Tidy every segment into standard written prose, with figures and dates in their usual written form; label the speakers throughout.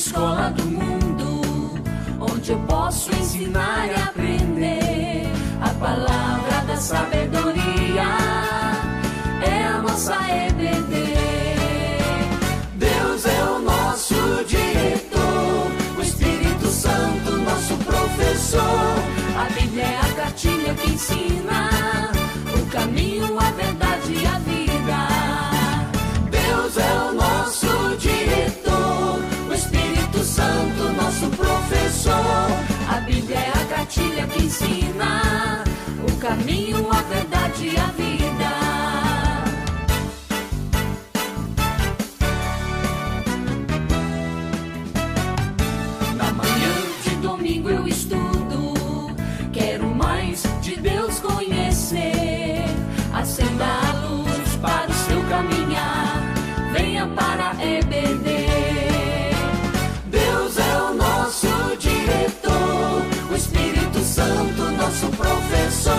Speaker 1: escola do mundo, onde eu posso ensinar e aprender. A palavra da sabedoria é a nossa EBD. Deus é o nosso diretor, o Espírito Santo nosso professor. A Bíblia é a cartilha que ensina o caminho, a verdade e a vida. Deus é o nosso diretor, o Espírito Santo nosso professor. A Bíblia é a cartilha que ensina o caminho, a verdade e a vida. Na manhã de domingo eu estudo, quero mais de Deus conhecer. Acenda a luz para o seu caminhar, venha para a EBD. Deus é o nosso diretor, o Espírito Santo nosso professor.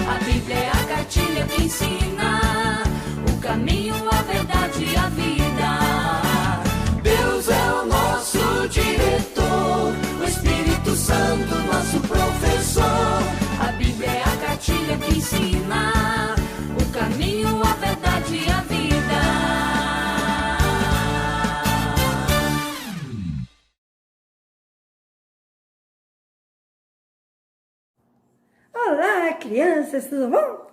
Speaker 1: A Bíblia é a cartilha que ensina o caminho, a verdade e a vida. Deus é o nosso diretor, o Espírito Santo nosso professor. A Bíblia é a cartilha que ensina o caminho, a verdade e a vida.
Speaker 2: Olá, crianças, tudo bom?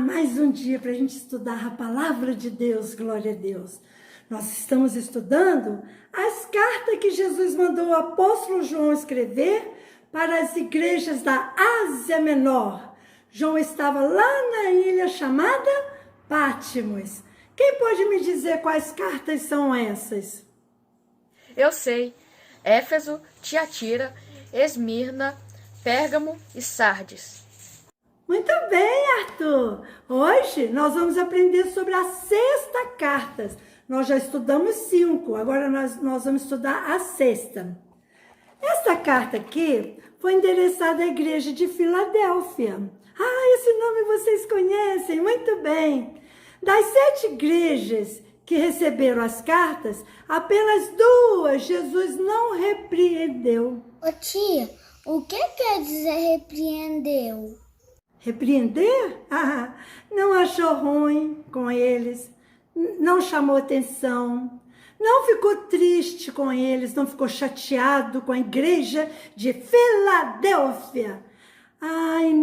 Speaker 2: Mais um dia para a gente estudar a Palavra de Deus, glória a Deus. Nós estamos estudando as cartas que Jesus mandou o apóstolo João escrever para as igrejas da Ásia Menor. João estava lá na ilha chamada Patmos. Quem pode me dizer quais cartas são essas?
Speaker 3: Eu sei. Éfeso, Tiatira, Esmirna, Pérgamo e Sardes.
Speaker 2: Muito bem, Arthur! Hoje nós vamos aprender sobre a sexta carta. Nós já estudamos 5, agora nós vamos estudar a sexta. Essa carta aqui foi endereçada à igreja de Filadélfia. Esse nome vocês conhecem muito bem. Das 7 igrejas que receberam as cartas, apenas 2 Jesus não repreendeu.
Speaker 4: Ô tia, o que quer dizer repreendeu?
Speaker 2: Repreender? Não achou ruim com eles, não chamou atenção, não ficou triste com eles, não ficou chateado com a igreja de Filadélfia.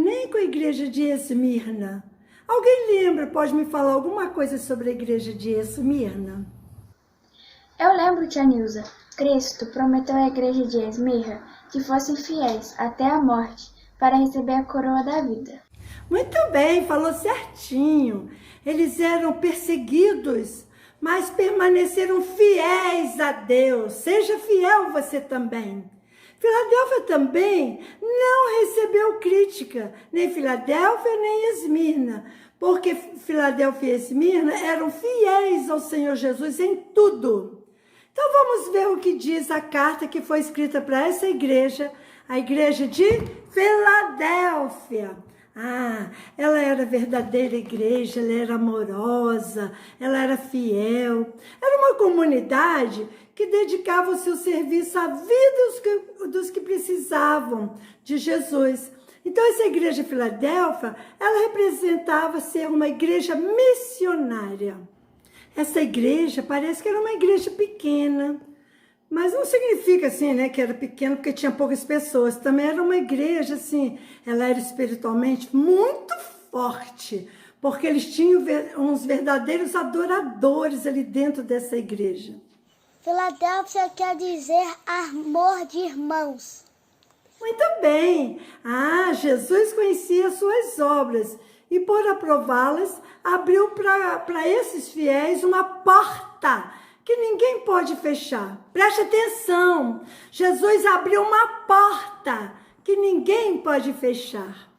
Speaker 2: Nem com a igreja de Esmirna. Alguém lembra, pode me falar alguma coisa sobre a igreja de Esmirna?
Speaker 5: Eu lembro, tia Nilza. Cristo prometeu à igreja de Esmirna que fossem fiéis até a morte para receber a coroa da vida.
Speaker 2: Muito bem, falou certinho. Eles eram perseguidos, mas permaneceram fiéis a Deus. Seja fiel você também. Filadélfia também não recebeu crítica, nem Filadélfia nem Esmirna, porque Filadélfia e Esmirna eram fiéis ao Senhor Jesus em tudo. Então vamos ver o que diz a carta que foi escrita para essa igreja, a igreja de Filadélfia. Ela era verdadeira igreja, ela era amorosa, ela era fiel. Era uma comunidade que dedicava o seu serviço à vida dos que precisavam de Jesus. Então, essa igreja de Filadélfia, ela representava ser uma igreja missionária. Essa igreja parece que era uma igreja pequena, mas não significa assim, né, que era pequena porque tinha poucas pessoas. Também era uma igreja, assim, ela era espiritualmente muito forte, porque eles tinham uns verdadeiros adoradores ali dentro dessa igreja.
Speaker 4: Filadélfia quer dizer amor de irmãos.
Speaker 2: Muito bem. Jesus conhecia suas obras e, por aprová-las, abriu para esses fiéis uma porta que ninguém pode fechar. Preste atenção. Jesus abriu uma porta que ninguém pode fechar.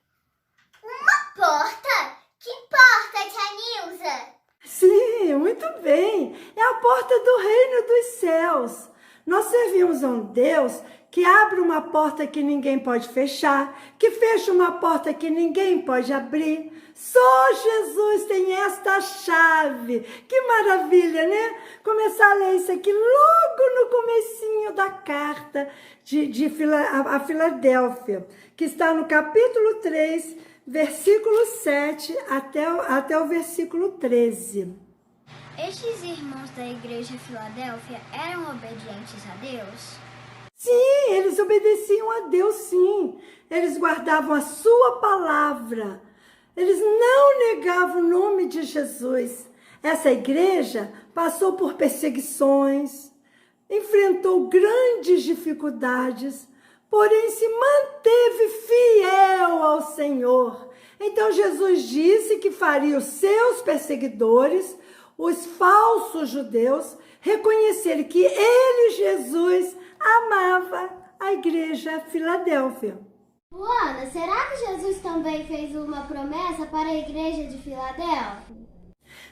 Speaker 4: Uma porta? Que porta, tia Nilza?
Speaker 2: Sim, muito bem. É a porta do reino dos céus. Nós servimos a um Deus que abre uma porta que ninguém pode fechar, que fecha uma porta que ninguém pode abrir. Só Jesus tem esta chave. Que maravilha, né? Começar a ler isso aqui logo no comecinho da carta a Filadélfia, que está no capítulo 3, versículo 7 até o versículo 13.
Speaker 4: Estes irmãos da igreja de Filadélfia eram obedientes a Deus?
Speaker 2: Sim, eles obedeciam a Deus, sim. Eles guardavam a sua palavra. Eles não negavam o nome de Jesus. Essa igreja passou por perseguições, enfrentou grandes dificuldades, porém se manteve fiel ao Senhor. Então Jesus disse que faria os seus perseguidores, os falsos judeus, reconhecerem que ele, Jesus, amava a igreja Filadélfia.
Speaker 4: Luana, será que Jesus também fez uma promessa para a igreja de Filadélfia?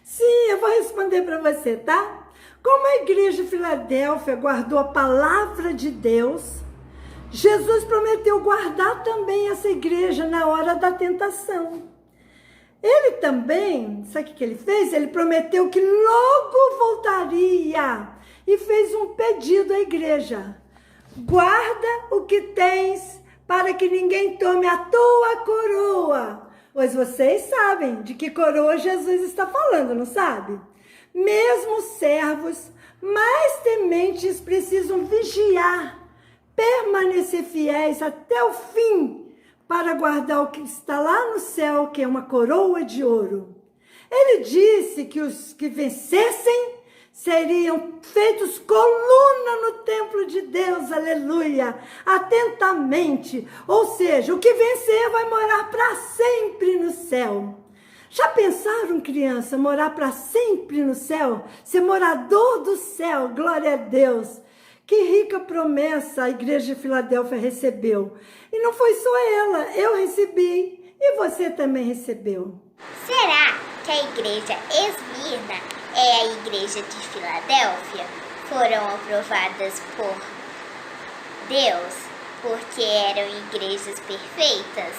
Speaker 2: Sim, eu vou responder para você, tá? Como a igreja de Filadélfia guardou a palavra de Deus, Jesus prometeu guardar também essa igreja na hora da tentação. Ele também, sabe o que ele fez? Ele prometeu que logo voltaria e fez um pedido à igreja. Guarda o que tens para que ninguém tome a tua coroa. Pois vocês sabem de que coroa Jesus está falando, não sabe? Mesmo os servos mais tementes precisam vigiar, permanecer fiéis até o fim, para guardar o que está lá no céu, que é uma coroa de ouro. Ele disse que os que vencessem seriam feitos coluna no templo de Deus, aleluia, atentamente. Ou seja, o que vencer vai morar para sempre no céu. Já pensaram, criança, morar para sempre no céu? Ser morador do céu, glória a Deus. Que rica promessa a igreja de Filadélfia recebeu. E não foi só ela, eu recebi e você também recebeu.
Speaker 6: Será que a igreja Esmirna é a igreja de Filadélfia? Foram aprovadas por Deus porque eram igrejas perfeitas?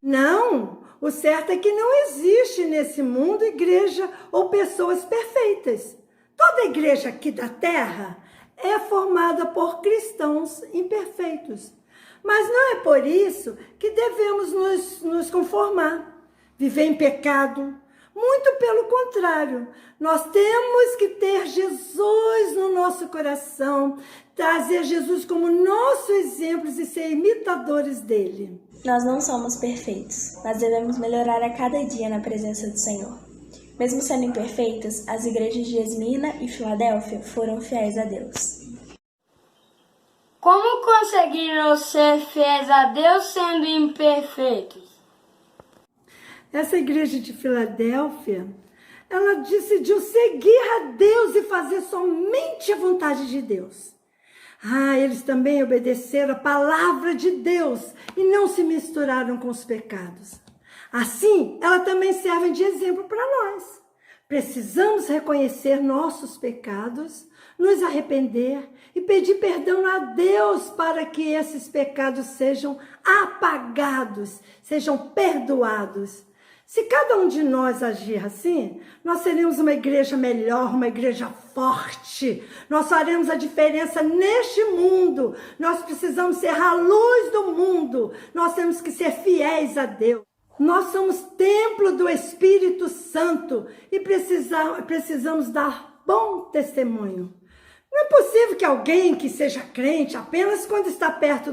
Speaker 2: Não, o certo é que não existe nesse mundo igreja ou pessoas perfeitas. Toda igreja aqui da terra é formada por cristãos imperfeitos. Mas não é por isso que devemos nos conformar, viver em pecado. Muito pelo contrário, nós temos que ter Jesus no nosso coração, trazer Jesus como nosso exemplo e ser imitadores dele.
Speaker 7: Nós não somos perfeitos, mas devemos melhorar a cada dia na presença do Senhor. Mesmo sendo imperfeitas, as igrejas de Esmirna e Filadélfia foram fiéis a Deus.
Speaker 8: Como conseguiram ser fiéis a Deus sendo imperfeitos?
Speaker 2: Essa igreja de Filadélfia, ela decidiu seguir a Deus e fazer somente a vontade de Deus. Eles também obedeceram a palavra de Deus e não se misturaram com os pecados. Assim, ela também serve de exemplo para nós. Precisamos reconhecer nossos pecados, nos arrepender e pedir perdão a Deus para que esses pecados sejam apagados, sejam perdoados. Se cada um de nós agir assim, nós seremos uma igreja melhor, uma igreja forte. Nós faremos a diferença neste mundo. Nós precisamos ser a luz do mundo. Nós temos que ser fiéis a Deus. Nós somos templo do Espírito Santo e precisamos dar bom testemunho. Não é possível que alguém que seja crente apenas quando está perto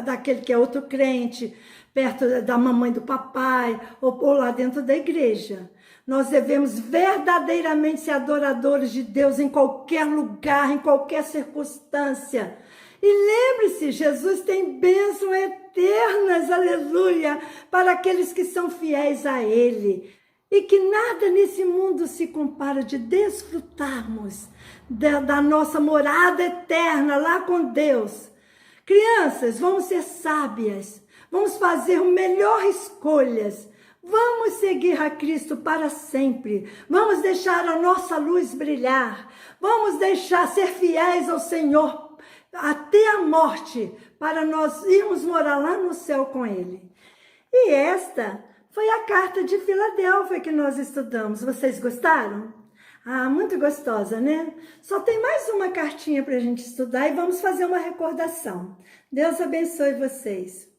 Speaker 2: daquele que é outro crente, perto da mamãe do papai ou lá dentro da igreja. Nós devemos verdadeiramente ser adoradores de Deus em qualquer lugar, em qualquer circunstância. E lembre-se, Jesus tem bênçãos eternas, aleluia, para aqueles que são fiéis a Ele. E que nada nesse mundo se compara de desfrutarmos da nossa morada eterna lá com Deus. Crianças, vamos ser sábias, vamos fazer melhores escolhas, vamos seguir a Cristo para sempre, vamos deixar a nossa luz brilhar, vamos deixar ser fiéis ao Senhor até a morte, para nós irmos morar lá no céu com Ele. E esta foi a carta de Filadélfia que nós estudamos. Vocês gostaram? Ah, muito gostosa, né? Só tem mais uma cartinha para a gente estudar e vamos fazer uma recordação. Deus abençoe vocês.